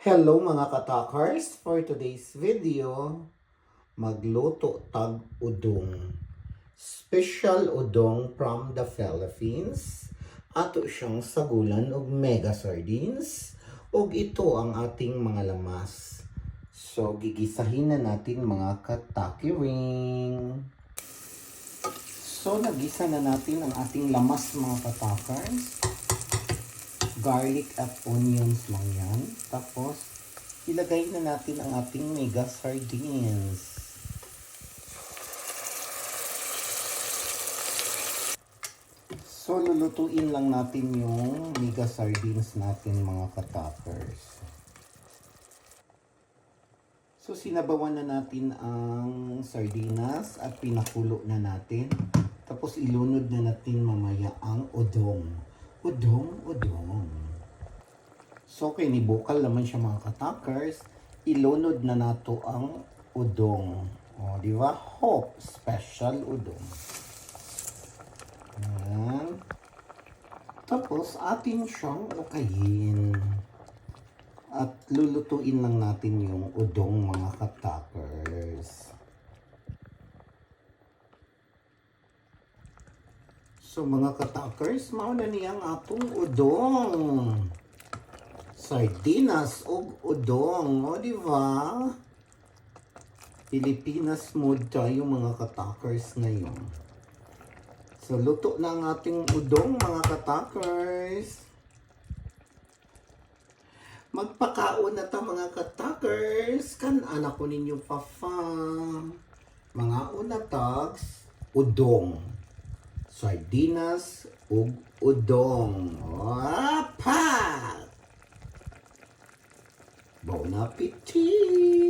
Hello mga katakars! For today's video, magluto tag udong. Special udong from the Philippines. Ato siyang sagulan og mega sardines. Og ito ang ating mga lamas. So, gigisahin na natin mga katakiring. So, nagisa na natin ang ating lamas mga katakars. Garlic at onions lang yan. Tapos, ilagay na natin ang ating mega sardines. So, lulutuin lang natin yung mega sardines natin mga katappers. So, sinabawan na natin ang sardinas at pinakulo na natin. Tapos, ilunod na natin mamaya ang udong. Udong. So, kinibukal naman siya mga katakers. Ilunod na nato ang udong. O, di ba? Hope special udong. Ayan. Tapos, atin siyang ukayin. At lulutuin lang natin yung udong mga katakers. So mga katakers, mauna niyang atong udong. Sardinas o udong, o di ba? Pilipinas mood tayo mga katakers ngayon. So luto na ang ating udong mga katakers. Magpakaon na ta mga katakers. Kan anak ko ninyo papa. Mga unatags, udong. Sardinas ug udong. Apa! Bon appetit!